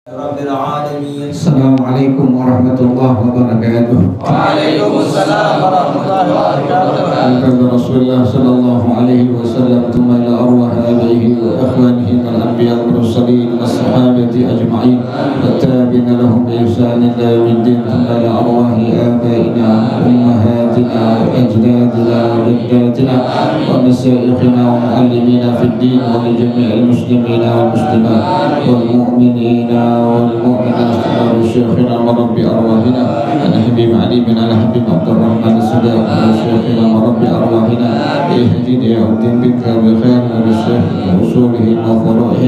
Rabbil alamin. Assalamualaikum warahmatullahi wabarakatuh. Waalaikumsalam warahmatullahi wabarakatuh. Qala Rasulullah sallallahu alaihi wasallam thumma ila arwah abihi wa ikhwanihi min al-anbiya wal mursalin was-sahabati ajma'in wattabi'ina lahum bi ihsan ila yaumiddin thumma ila arwah abaina ummahatina wa ajdadina wa jaddatina wa masyayikhina wa muallimina fid din wa li jami'il muslimina wal muslimat wal mu'minina والمؤمنات وشيخنا ورب أرواحنا أنا حبيب علي بن على حبيب عبد الرحمن السداد وشيخنا ورب أرواحنا اهدنا يا الدين بك بخير وللشيخ وصوله وفرائه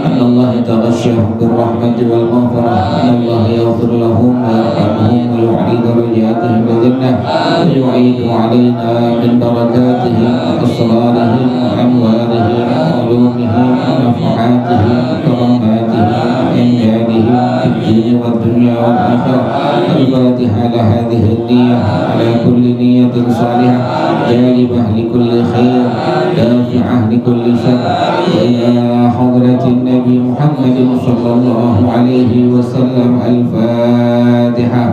أن الله يتغشاهم بالرحمة والمغفرة أن الله يغفر لهم ويرحمهم ويعيد درجاتهم بذنه ويعيد علينا من بركاتهم وأسرارهم وأموالهم وعلومهم ونفحاتهم وكراماتهم وإمدادهم في الدين والدنيا والآخرة. الفاتحة لهذه النية على كل نية صالحة جالبة لكل خير دافعة لكل شر. وإلى حضرة النبي محمد صلى الله عليه وسلم الفاتحة.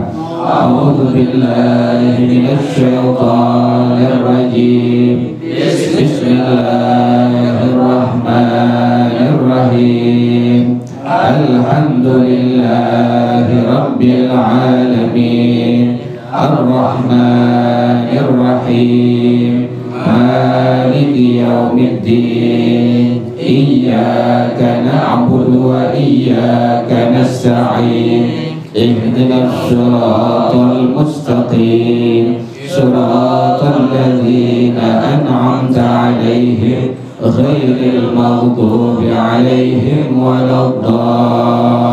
أعوذ بالله من الشيطان الرجيم. بسم الله الرحمن الرحيم. الحمد لله رب العالمين الرحمن الرحيم مالك يوم الدين إياك نعبد وإياك نستعين اهدنا الصراط المستقيم صراط الذين أنعمت عليهم غير المغضوب عليهم ولا الضالين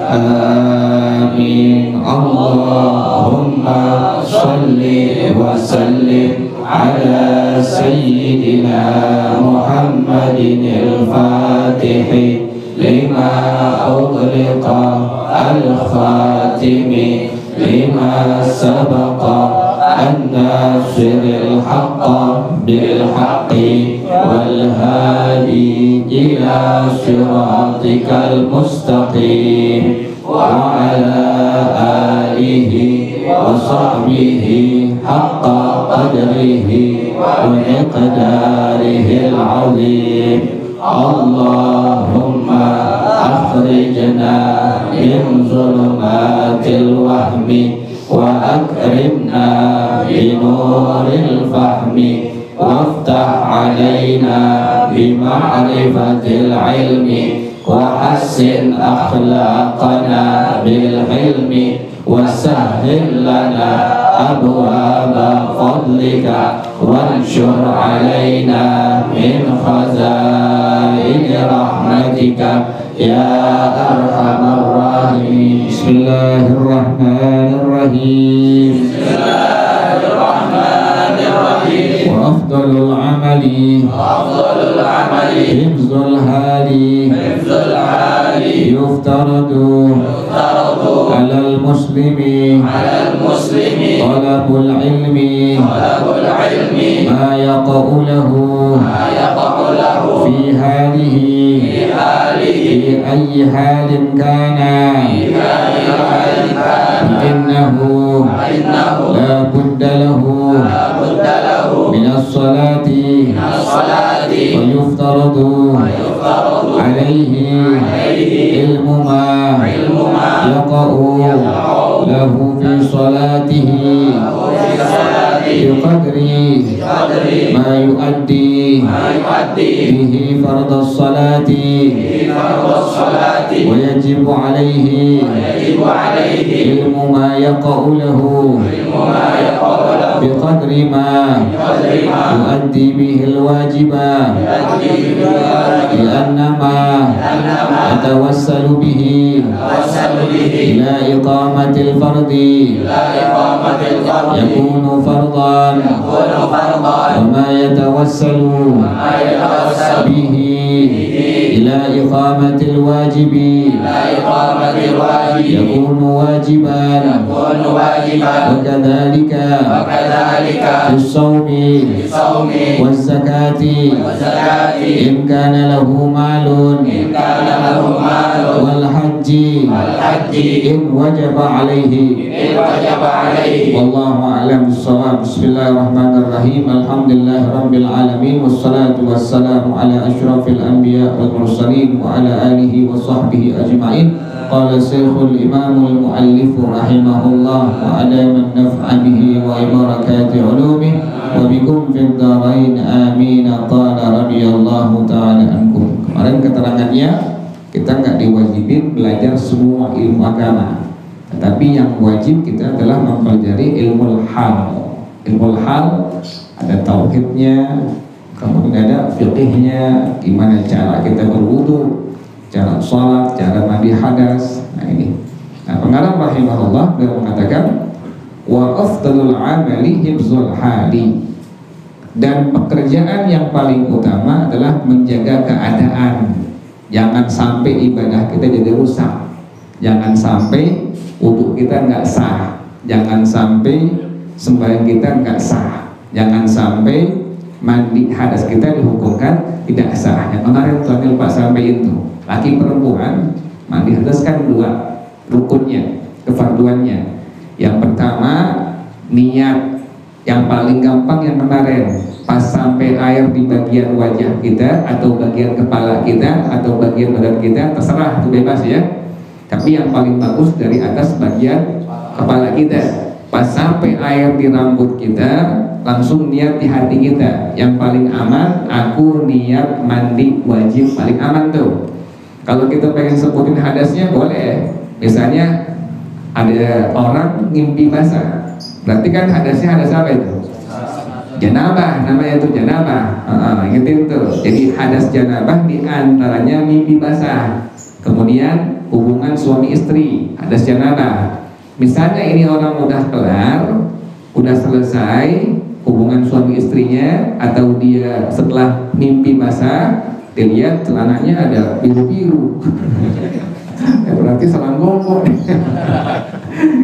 آمين. اللهم صل وسلم على سيدنا محمد الفاتح لما أغلق الخاتم لما سبق الناصر الحق بالحق والهادي إلى صراطك المستقيم وعلى آله وصحبه حق قدره ومقداره العظيم. اللهم أخرجنا من ظلمات الوهم وأكرمنا بنور الفهم وافتح علينا بمعرفة العلم وحسن أخلاقنا بالحلم وسهل لنا أبواب فضلك وانشر علينا من خزائن رحمتك يا أرحم الراحمين. بسم الله الرحمن الرحيم. وأفضل العمل حفظ الحال يفترض على المسلم طلب العلم ما يقع له في حاله في أي حال كان فإنه لا بد له من الصلاة ويفترض عليه علم ما يقع له في صلاته بقدر ما يؤدي به فرض الصلاة ويجب عليه علم ما يقع له بقدر ما يؤدي به الواجب لأنما يتوسل به إلى إقامة الفرض يكون فرضا وما يتوسل به إلى إقامة الواجب يكون واجبا وكذلك في الصوم والزكاة إن كان له مال hajji in wajaba alaihi wallahu a'lam bissawab. Bismillahirrahmanirrahim. Alhamdulillah rabbil alamin wassalatu wassalamu ala asyrafil anbiya wal mursalin wa ala alihi wa sahbihi ajma'in. Qala Syekhul Imamul Muallif rahimahullah wa adaman naf'a bihi wa barakati ulumi wa bikum fid dharain amin. Qala radhiyallahu ta'ala ankum. Kemarin keterangannya kita nggak diwajibin belajar semua ilmu agama, tetapi yang wajib kita adalah mempelajari ilmu hal. Ilmu hal ada tauhidnya, kemudian ada fiqihnya, gimana cara kita berwudu, cara sholat, cara mandi hadas. Nah ini. Nah, pengarang rahimahullah beliau mengatakan wa afdalul amali hifzul hali, dan pekerjaan yang paling utama adalah menjaga keadaan. Jangan sampai ibadah kita jadi rusak, jangan sampai wudu kita nggak sah, jangan sampai sembahyang kita nggak sah, jangan sampai mandi hadas kita dihukumkan tidak sah. Yang kemarin tuan Pak sampaikan itu, laki perempuan mandi hadas kan dua rukunnya, kefarduannya. Yang pertama niat, yang paling gampang yang kemarin, pas sampai air di bagian wajah kita atau bagian kepala kita atau bagian badan kita, terserah, itu bebas ya. Tapi yang paling bagus dari atas bagian kepala kita. Pas sampai air di rambut kita, langsung niat di hati kita. Yang paling aman, aku niat mandi wajib, paling aman tuh. Kalau kita pengen sebutin hadasnya boleh. Misalnya ada orang ngimpi basah, berarti kan hadasnya hadas apa itu? Janabah, namanya itu janabah. Ingetin tuh. Jadi hadas janabah diantaranya mimpi basah, kemudian hubungan suami istri, hadas janabah. Misalnya ini orang udah kelar, udah selesai hubungan suami istrinya, atau dia setelah mimpi basah dilihat celananya ada biru-biru. Ya, berarti salah ngomong.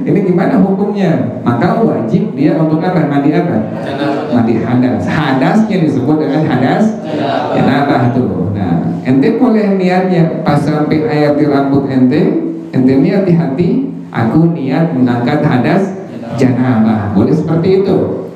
Ini gimana hukumnya? Maka wajib dia untuk apa? Mandi apa? Mandi hadas. Hadasnya disebut dengan hadas janabah tuh. Nah, ente boleh niatnya pas sampai air di rambut ente niat di hati, aku niat mengangkat hadas janabah. Boleh seperti itu.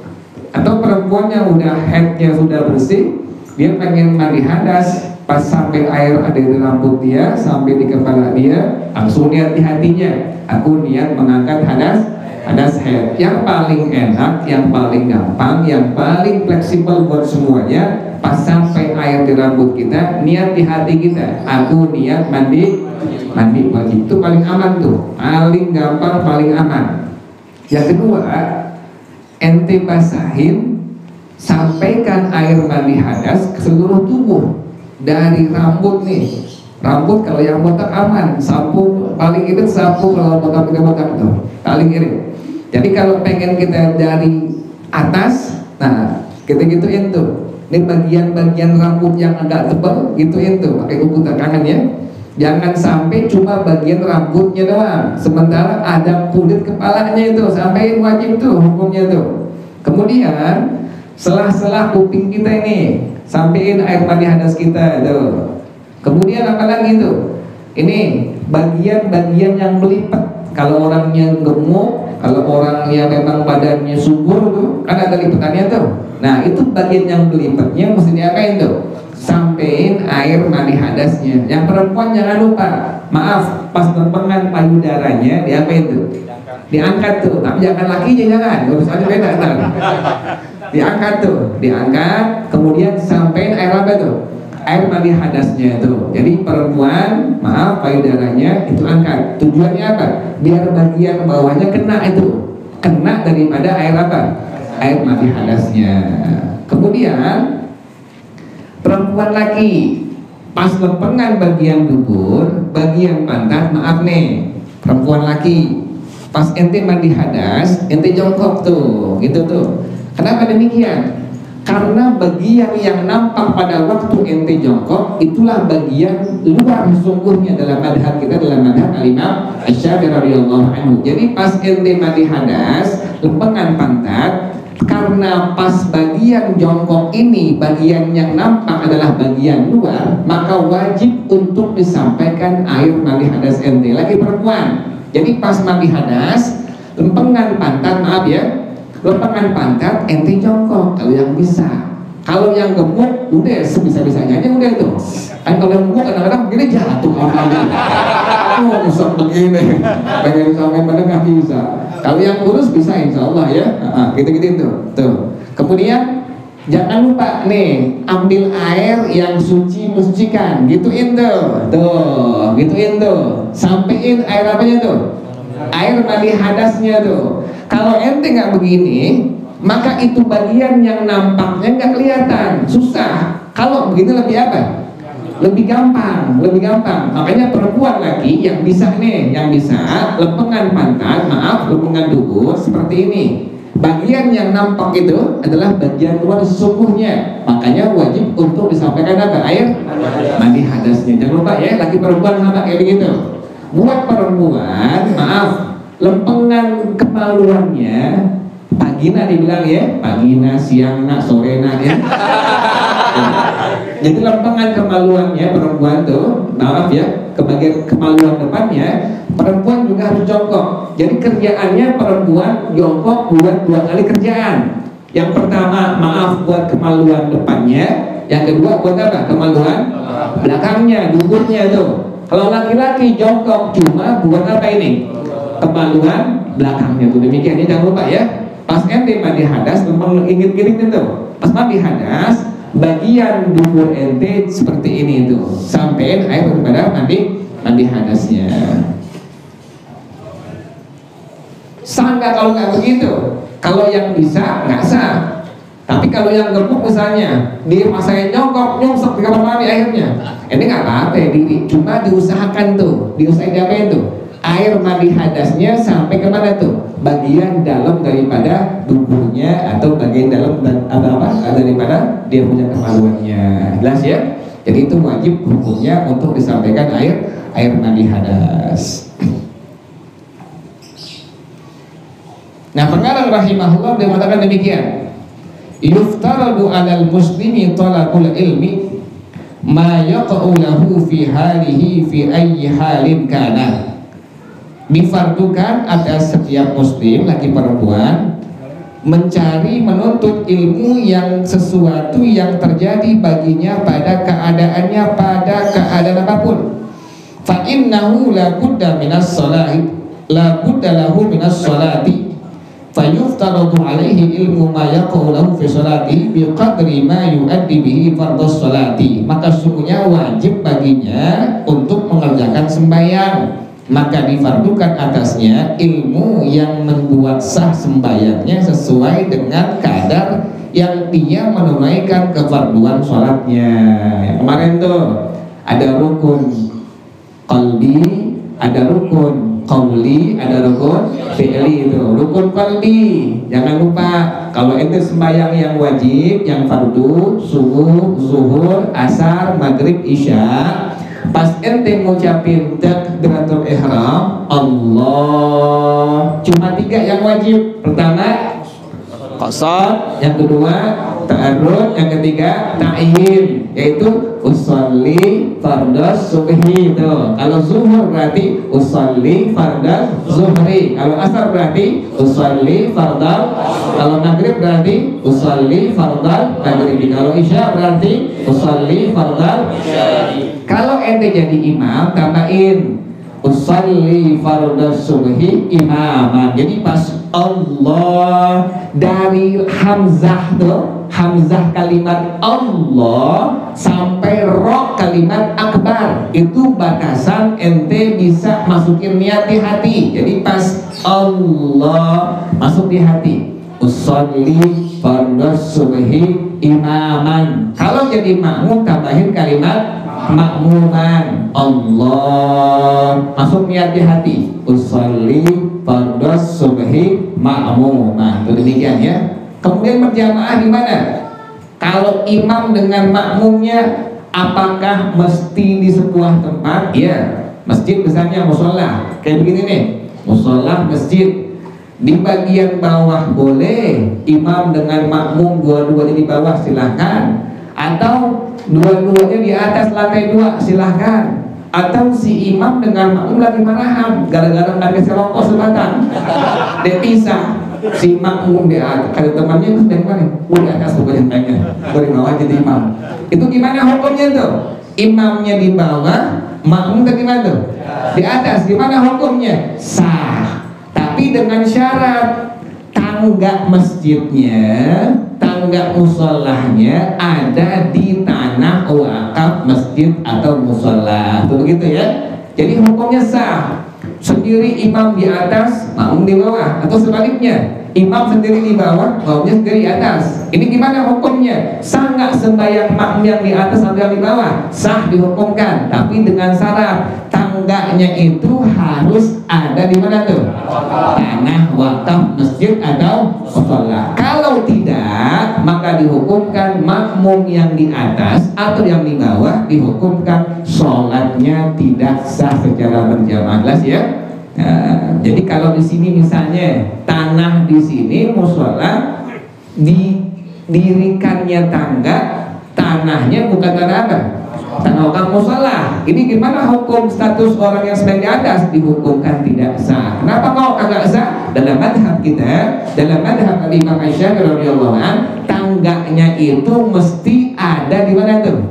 Atau perempuan yang udah headnya sudah bersih, dia pengen mandi hadas, pas sampai air ada di rambut dia, sampai di kepala dia, langsung niat di hatinya, aku niat mengangkat hadas head. Yang paling enak, yang paling gampang, yang paling fleksibel buat semuanya, pas sampai air di rambut kita, niat di hati kita, aku niat mandi wajib. Itu paling aman tuh, paling gampang, paling aman. Yang kedua, ente basahin, sampaikan air mandi hadas ke seluruh tubuh. Dari rambut nih, rambut kalau yang botak aman, sapu paling irit, sapu kalau botak tuh paling irit. Jadi kalau pengen kita dari atas, nah kita gituin tuh. Ini bagian-bagian rambut yang agak tebal, gituin tuh pakai kuku tangan ya. Jangan sampai cuma bagian rambutnya doang, sementara ada kulit kepalanya itu, sampein wajib tuh hukumnya tuh. Kemudian selah-selah kuping kita ini, sampein air mandi hadas kita tuh. Kemudian apa lagi tuh? Ini bagian-bagian yang melipat. Kalau orangnya gemuk, kalau orangnya memang badannya subur tuh, kan ada lipatannya tuh. Nah itu bagian yang melipatnya mesti diapain tuh? Sampein air mandi hadasnya. Yang perempuan jangan lupa, maaf, pas lempengan payudaranya diapain tuh? Diangkat tuh. Tapi jangan lakinya, jangan, harus ada beda ntar. Diangkat tuh, diangkat, kemudian sampein air apa tuh? Air mandi hadasnya tuh. Jadi perempuan, maaf, payudaranya itu angkat. Tujuannya apa? Biar bagian bawahnya kena itu, kena daripada air apa? Air mandi hadasnya. Kemudian perempuan laki, pas lempengan bagian dubur, bagian pantat, maaf nih, perempuan laki, pas ente mandi hadas, ente jongkok tuh, gitu tuh. Kenapa demikian? Karena bagian yang nampak pada waktu ente jongkok itulah bagian luar sungguhnya dalam madhab kita, dalam madhab Al-Imam Asy-Syafi'i radhiyallahu anhu. Jadi pas ente mandi hadas, lempengan pantat, karena pas bagian jongkok ini bagian yang nampak adalah bagian luar, maka wajib untuk disampaikan air mandi hadas ente. Lagi perempuan, jadi pas mandi hadas lempengan pantat, maaf ya, lempengan pantat ente jongkok kalau yang bisa. Kalau yang gemuk udah sebisa-bisanya aja udah itu. Kan kalau yang gemuk kadang-kadang begini jatuh orang oh usap begini, pengen sampai pada nggak bisa. Kalau yang kurus bisa insya Allah ya. Gitu-gitu tuh. Kemudian jangan lupa nih ambil air yang suci mensucikan, gituin tuh, gituin tuh, sampein air apanya tuh, air mandi hadasnya tuh. Kalau ente nggak begini, maka itu bagian yang nampaknya nggak kelihatan, susah. Kalau begini lebih apa? Lebih gampang. Makanya perempuan lagi yang bisa nih, yang bisa lempengan pantat, lempengan dubur seperti ini. Bagian yang nampak itu adalah bagian luar sesungguhnya. Makanya wajib untuk disampaikan apa? Air mandi hadasnya. Jangan lupa ya, lagi perempuan sama kayak begitu. Buat perempuan, lempengan kemaluannya pagina dibilang ya, pagina, siangna, sorena ya. Jadi lempengan kemaluannya perempuan tuh, maaf ya, ke bagian kemaluan depannya perempuan juga harus jongkok. Jadi kerjaannya perempuan jongkok buat 2 kali kerjaan. Yang pertama buat kemaluan depannya, yang kedua buat apa? Kemaluan belakangnya, duburnya tuh. Kalau laki-laki jongkok cuma buat apa ini? Kemaluan belakangnya tuh. Demikian ya, jangan lupa ya. Pas ente mandi hadas, memang ingin-ingin itu. Pas mandi hadas, bagian dubur ente seperti ini tuh. Sampein air daripada mandi hadasnya. Sah nggak kalau nggak begitu? Kalau yang bisa nggak sah. Tapi kalau yang gemuk misalnya, dia masain nyungsep di kamar mandi airnya, ini nggak apa-apa ya, cuma diusahakan tuh, diapain tuh? Air mandi hadasnya sampai kemana tuh? Bagian dalam daripada duburnya atau bagian dalam daripada dia punya kemaluannya. Jelas ya? Jadi itu wajib hukumnya untuk disampaikan air mandi hadas. Nah, pengarang rahimahullah dia mengatakan demikian. Yuftaradu 'alal muslimi talabul ilmi ma yaqa'u lahu fi halihi fi ayyi halin kana. Difardukan atas setiap muslim laki perempuan mencari menuntut ilmu yang sesuatu yang terjadi baginya pada keadaannya, pada keadaan apapun. Fa innahu la budda minas salati, la budda lahu minas salati. Fayuftaradu alaihi ilmu ma yaqa'u lahu fi salati biqadri ma yuaddi bihi fardhus salati. Maka sungguhnya wajib baginya untuk mengerjakan sembahyang, maka difardukan atasnya ilmu yang membuat sah sembahyangnya sesuai dengan kadar yang dia menunaikan kefarduan sholatnya. Kemarin tuh ada rukun qalbi, ada rukun qauli, ada rukun fi'li. Itu rukun qalbi, jangan lupa. Kalau itu sembahyang yang wajib, yang fardu, subuh, zuhur, asar, maghrib, isya, pas ente ngucapin takbiratul ihram, Allah, cuma 3 yang wajib. Pertama qasad, yang kedua ta'arrud, yang ketiga ta'yin, yaitu usolli fardhas subhi. Itu kalau zuhur berarti usolli fardhas zuhri, kalau asar berarti usolli fardhal, kalau maghrib berarti usolli fardhal maghribi, kalau isya berarti usolli fardhal isya. Kalau ente jadi imam, tambahin usolli fardhas subhi imaman. Jadi pas Allah dari hamzah tuh, hamzah kalimat Allah sampai ro kalimat akbar, itu batasan ente bisa masukin niat di hati. Jadi pas Allah masuk di hati, usolli fardhas subhi imaman. Kalau jadi makmum tambahin kalimat makmuman, Allah masuk niat di hati, usolli fardhas subhi makmuman. Itu demikian ya. Kemudian berjamaah di mana? Kalau imam dengan makmumnya, apakah mesti di sebuah tempat? Ya, masjid misalnya musola kayak begini nih, musola masjid. Di bagian bawah boleh, imam dengan makmum dua-duanya di bawah silahkan, atau dua-duanya di atas lantai 2 silahkan, atau si imam dengan makmum lagi marahan gara-gara nggak kasih rokok sebatang, dia pisah, si makmum di atas, kata temannya itu dari mana? Di atas pokoknya pengen, dari bawah jadi imam. Itu gimana hukumnya tuh? Imamnya di bawah, makmum dari mana tuh? Di atas. Gimana hukumnya? Sah. Tapi dengan syarat tangga masjidnya, tangga musolahnya ada di tanah wakaf masjid atau musolah. Begitu ya. Jadi hukumnya sah. Sendiri imam di atas, makmum di bawah, atau sebaliknya, imam sendiri di bawah, makmumnya sendiri di atas. Ini gimana hukumnya? Sah nggak sembahyang makmum yang di atas atau yang di bawah? Sah dihukumkan, tapi dengan syarat tangganya itu harus ada di mana tuh? Tanah wakaf masjid atau musola. Kalau tidak, maka dihukumkan makmum yang di atas atau yang di bawah dihukumkan sholatnya tidak sah secara berjamaah. Jelas ya? Nah, jadi kalau di sini misalnya tanah di sini musola, didirikannya tangga, tanahnya bukan tanah apa? Tanah wakaf musola. Ini gimana hukum status orang yang sedang di atas? Dihukumkan tidak sah. Kenapa kok kagak sah? Dalam madhab kita, dalam madhab Imam Syafi'i radhiyallahu anhu, tangganya itu mesti ada di mana tuh?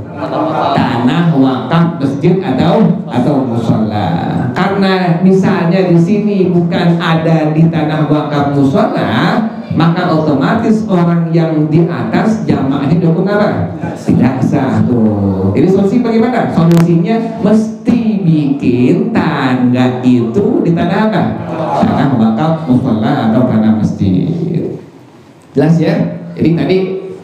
Tanah wakaf masjid atau musola. Karena misalnya di sini bukan ada di tanah wakaf musola, maka otomatis orang yang di atas jamaahnya dukung apa? Tidak sah tuh. Jadi solusi bagaimana? Solusinya mesti bikin tangga itu di tanah apa? Tanah wakaf musola atau tanah masjid. Jelas ya? Jadi tadi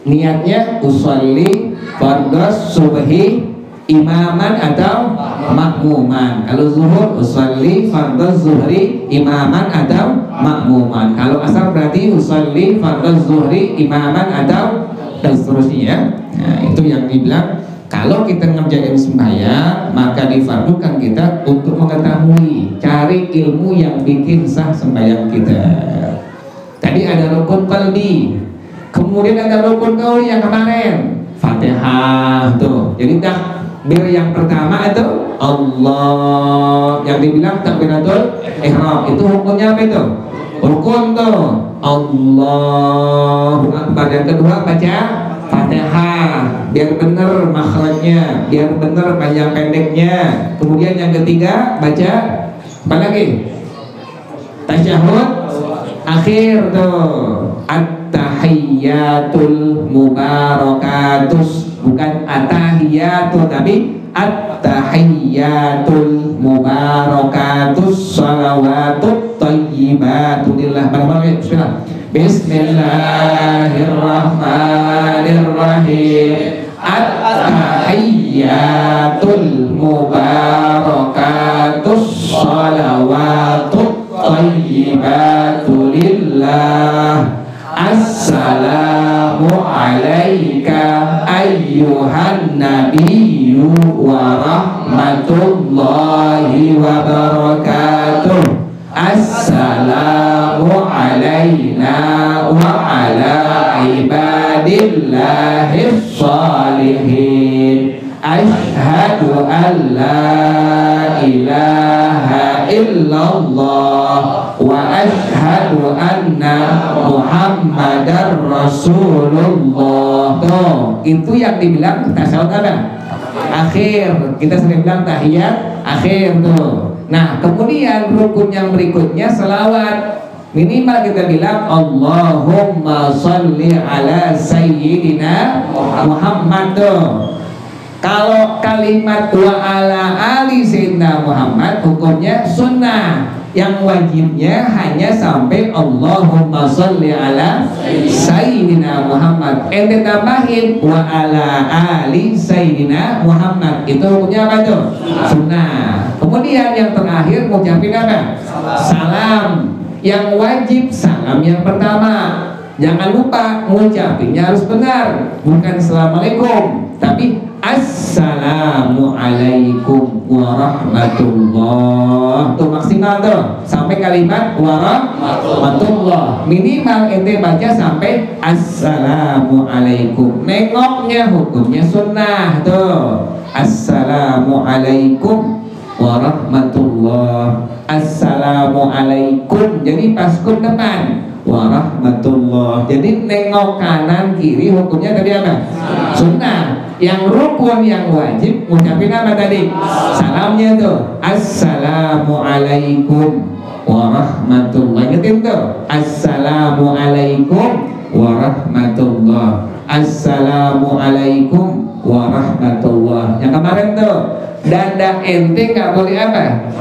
niatnya usolli fardhos subhi imaman atau makmuman. Kalau zuhur usolli fardhos zuhri imaman atau makmuman. Kalau asar berarti usolli fardhos zuhri imaman atau dan seterusnya. Nah, itu yang dibilang kalau kita ngerjain sembahyang maka difardukan kita untuk mengetahui, cari ilmu yang bikin sah sembahyang kita. Tadi ada rukun qalbi, kemudian ada rukun qauli yang kemarin Fatihah tuh. Jadi takbir yang pertama itu Allah, yang dibilang takbiratul ihram, itu hukumnya apa itu? Rukun tuh Allahu Akbar. Yang kedua baca Fatihah biar benar makhrajnya, biar benar panjang pendeknya. Kemudian yang ketiga baca apa lagi? Tasyahud akhir tuh at-tahiyyatul mubarakatus, bukan at-tahiyyatu tapi at-tahiyyatul mubarakatus salawatut thayyibatu lillah. Bismillah. Bismillahirrahmanirrahim. At-tahiyyatul mubarakatus salawatut thayyibatu lillah. Assalamu alayka ayyuhan nabiyyu wa rahmatullahi wa barakatuh. Assalamu alayna wa ala ibadillahi shalihin. Ashhadu an la ilaha illallah wa ashhadu anna muhammadar rasulullah. Tuh, itu yang dibilang tasyahud apa? Akhir. Kita sering bilang tahiyat akhir tuh. Nah, kemudian rukun yang berikutnya selawat. Minimal kita bilang Allahumma sholli ala sayyidina Muhammad tuh. Kalau kalimat wa ala ali sayyidina Muhammad hukumnya sunnah, yang wajibnya hanya sampai Allahumma sholli ala sayyidina Muhammad. Ente tambahin wa ala ali sayyidina Muhammad, itu hukumnya apa tuh? Sunnah. Kemudian yang terakhir ngucapin apa? Salam. Yang wajib salam yang pertama. Jangan lupa ngucapinnya harus benar, bukan assalamualaikum, tapi Assalamualaikum warahmatullah. Tuh maksimal tuh sampai kalimat warahmatullah. Minimal ente baca sampai assalamualaikum. Nengoknya hukumnya sunnah tuh. Assalamualaikum warahmatullah. Assalamualaikum. Jadi pas kun depan warahmatullah. Jadi nengok kanan kiri hukumnya tadi apa? Sunnah. Yang rukun yang wajib ngucapin apa tadi? Salamnya tuh assalamualaikum warahmatullah. Ingetin tuh assalamualaikum warahmatullah. Assalamualaikum warahmatullah. Yang kemarin tuh dada ente nggak boleh apa?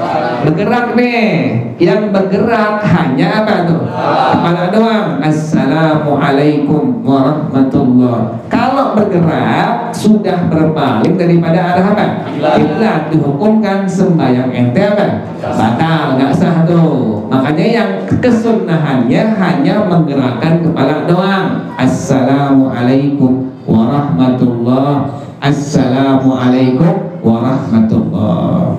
Bergerak nih. Yang bergerak hanya apa tuh? Kepala doang. Assalamualaikum warahmatullah. Kalau bergerak sudah berpaling daripada arah apa? Kiblat. Dihukumkan sembahyang ente apa? Batal, nggak sah tuh. Makanya yang kesunahannya hanya menggerakkan kepala doang. Assalamualaikum warahmatullah. Assalamualaikum warahmatullah.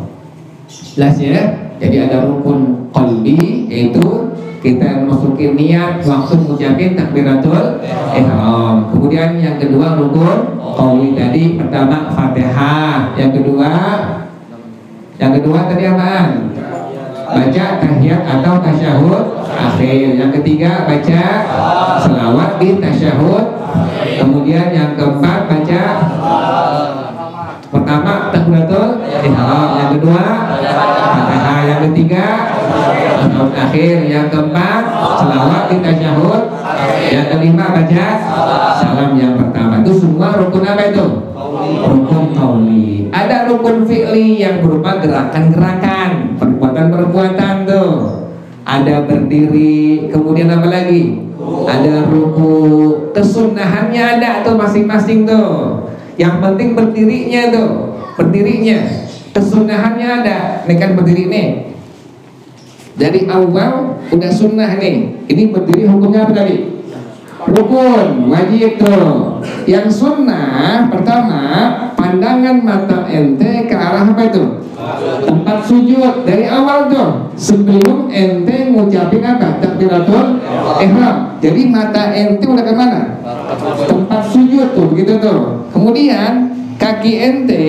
Jelas ya? Jadi ada rukun qalbi, yaitu kita masukin niat waktu mengucapin takbiratul ihram. Kemudian yang kedua rukun qauli tadi, pertama Fatihah, yang kedua tadi apaan? Baca tahiyat atau tasyahud akhir. Yang ketiga baca selawat di tasyahud. Kemudian yang keempat baca pertama takbiratul ihram, yang kedua Fatihah, yang ketiga tasyahud akhir, yang keempat selawat di tasyahud, yang kelima baca salam yang pertama. Itu semua rukun apa itu? Rukun qauli. Ada rukun fi'li yang berupa gerakan-gerakan, perbuatan-perbuatan tuh. Ada berdiri, kemudian apa lagi? Ada ruku. Kesunahannya ada tuh masing-masing tuh. Yang penting berdirinya tuh, berdirinya. Kesunahannya ada. Ini kan berdiri nih. Dari awal udah sunnah nih. Ini berdiri hukumnya apa tadi? Rukun, wajib tuh. Yang sunnah pertama, pandangan mata ente ke arah apa itu? Tempat sujud dari awal tuh. Sebelum ente ngucapin apa? Takbiratul ihram. Jadi mata ente udah kemana? Tempat sujud tuh, begitu tuh. Kemudian kaki ente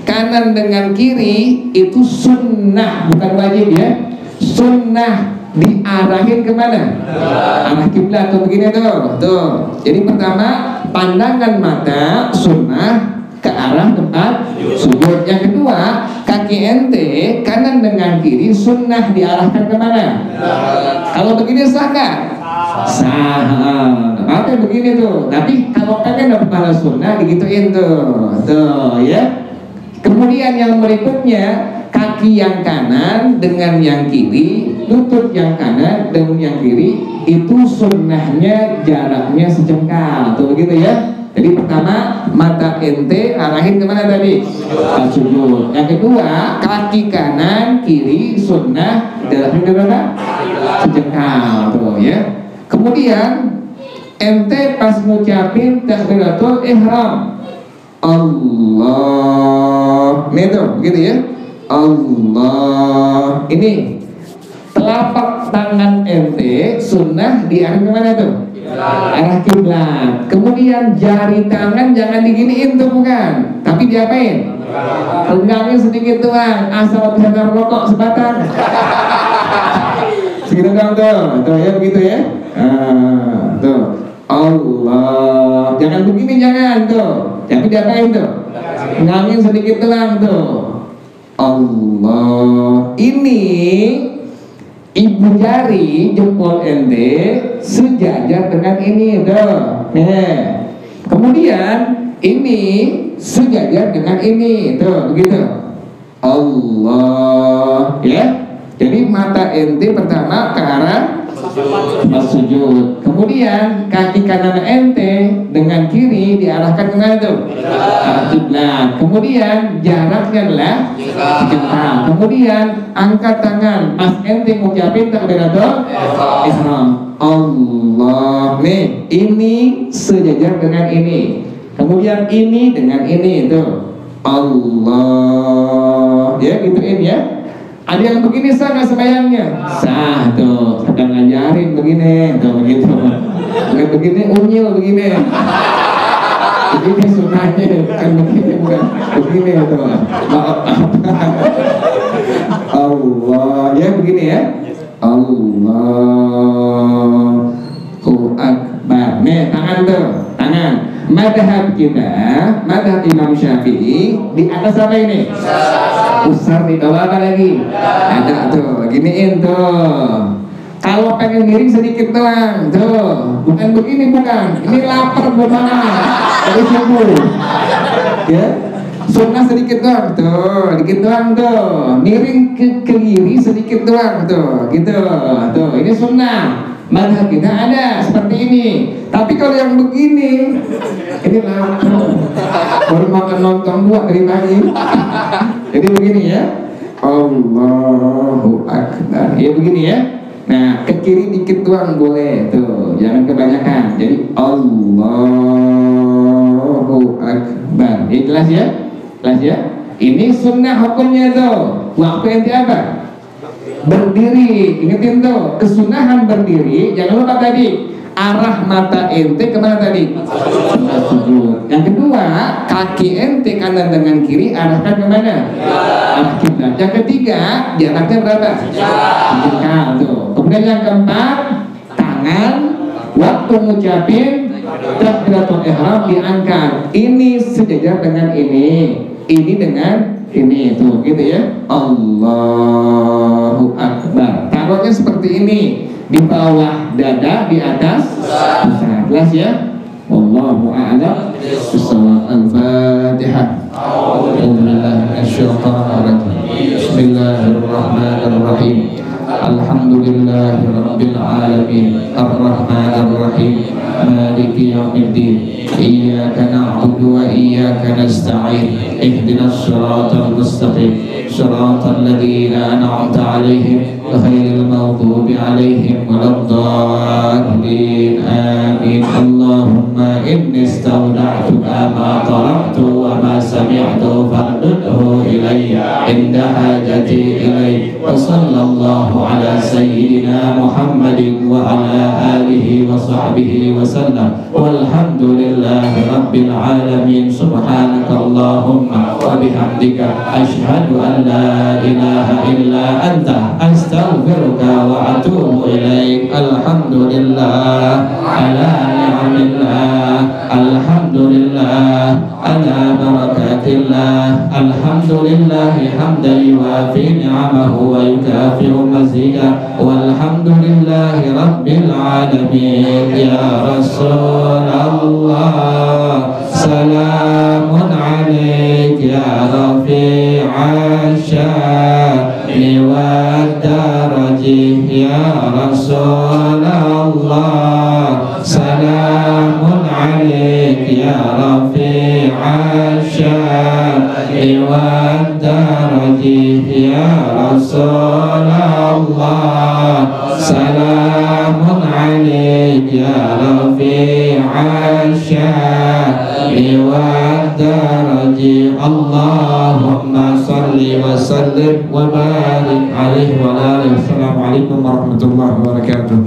kanan dengan kiri itu sunnah, bukan wajib ya. Sunnah diarahin kemana? Arah kiblat tuh, begini tuh. Tuh. Jadi pertama pandangan mata sunnah ke arah tempat sujud. Yang kedua kaki ente kanan dengan kiri sunnah diarahkan kemana? Kalau begini sah nggak? Sah. Apa begini tuh? Tapi kalau pengen dapat pahala sunnah digituin tuh. Tuh ya. Kemudian yang berikutnya kaki yang kanan dengan yang kiri, lutut yang kanan dengan yang kiri itu sunnahnya jaraknya sejengkal tuh, begitu ya. Jadi pertama mata ente arahin kemana tadi? Sujud. Yang kedua kaki kanan kiri sunnah jaraknya berapa? Sejengkal tuh ya. Kemudian ente pas ngucapin takbiratul ihram, Allah, ini tuh begitu ya. Allah. Ini telapak tangan ente sunnah diarahkan kemana tuh? Arah kiblat. Kemudian jari tangan jangan diginiin tuh, bukan, tapi diapain? Renggangin sedikit doang, asal bisa rokok sebatang. Segitu doang tuh ya, begitu ya. Tuh Allah. Jangan begini, jangan tuh, tapi diapain tuh? Renggangin sedikit doang tuh. Allah. Ini ibu jari jempol ente sejajar dengan ini tuh. Kemudian ini sejajar dengan ini tuh, begitu. Allah ya. Jadi mata ente pertama ke arah sujud. Kemudian kaki kanan ente dengan kiri diarahkan kemana tuh? Arah kiblat. Kemudian jaraknya adalah sejengkal. Kemudian angkat tangan pas ente ngucapin takbiratul ihram. Allah. Nih, ini sejajar dengan ini. Kemudian ini dengan ini itu Allah, ya gituin ya. Ada yang begini sah nggak sembahyangnya? Sah tuh, sedang ngajarin begini tuh begitu. Bukan begini unyil begini. Begini sunahnya, bukan begini, bukan begini tuh. Maaf. Allah, ya begini ya. Allahu Akbar. Nih tangan tuh, tangan. Madhab kita, madhab Imam Syafi'i di atas apa ini? Pusar di bawah apa lagi? Ada tuh, giniin tuh. Kalau pengen miring sedikit doang, tuh. Bukan begini, bukan. Ini lapar gimana? Dari subuh. Ya. Sunnah sedikit doang tuh, dikit doang tuh. Miring ke kiri sedikit doang tuh, gitu. Tuh, ini sunnah. Madhab kita ada seperti ini. Tapi kalau yang begini, ini lapar. Baru makan nonton dua dari pagi. Jadi begini ya. Allahu Akbar. Ya begini ya. Nah, ke kiri dikit doang boleh tuh, jangan kebanyakan. Jadi Allahu Akbar. Ini jelas ya? Jelas ya? Ini sunnah hukumnya tuh. Waktu ente apa? Berdiri. Ingetin tuh, kesunahan berdiri. Jangan lupa tadi, arah mata ente kemana tadi? Sujud. Yang kedua, kaki ente kanan dengan kiri arahkan kemana? Arah kiblat. Yang ketiga, jaraknya berapa? Jengkal tuh. Kemudian yang keempat, tangan waktu ngucapin takbiratul ihram diangkat. Ini sejajar dengan ini dengan ini tuh, gitu ya. Allahu Akbar. Taruhnya seperti ini. Di bawah dada, di atas pusat. Jelas ya? Wallahu a'lam bishawab. Al-Fatihah. Bismillahirrahmanirrahim. Alhamdulillahi rabbil alamin. Ar-Rahmanir-Rahim. Maliki yaumiddin. Iyyaka na'budu wa iyyaka nasta'in. Ihdinas siratal mustaqim. Siratal ladzina an'amta 'alaihim ghairil maghdubi 'alaihim waladdallin. Amin. Allahumma inni istawda'tuka ma qara'tu wa ma sami'tu fardudhu ilayya inda hajati ilayhi. Wa sallallahu ala sayyidina Muhammadin wa ala alihi wa sahbihi wa sallam. Walhamdulillahi rabbil alamin. Subhanaka Allahumma wa bihamdika asyhadu an la ilaha illa anta astaghfiruka wa atubu ilaik. Alhamdulillah ala ni'amillah. Alhamdulillah ala barakatillah. Alhamdulillah hamdan yuwafi ni'amahu wa yukafi'u mazidah. Walhamdulillahi rabbil alamin. Ya Rasulullah, salamun alaik ya rafi'a sya'ni wa darajih. Ya Rasulullah, salamun alaik ya rafi'a sya'ni wa darajih. Ya Rasulullah, salamun alaik ya rafi'a sya'ni wa darajih. Allahumma salli wa sallim wa barik alaihi wa alihi. Assalamualaikum warahmatullahi wabarakatuh.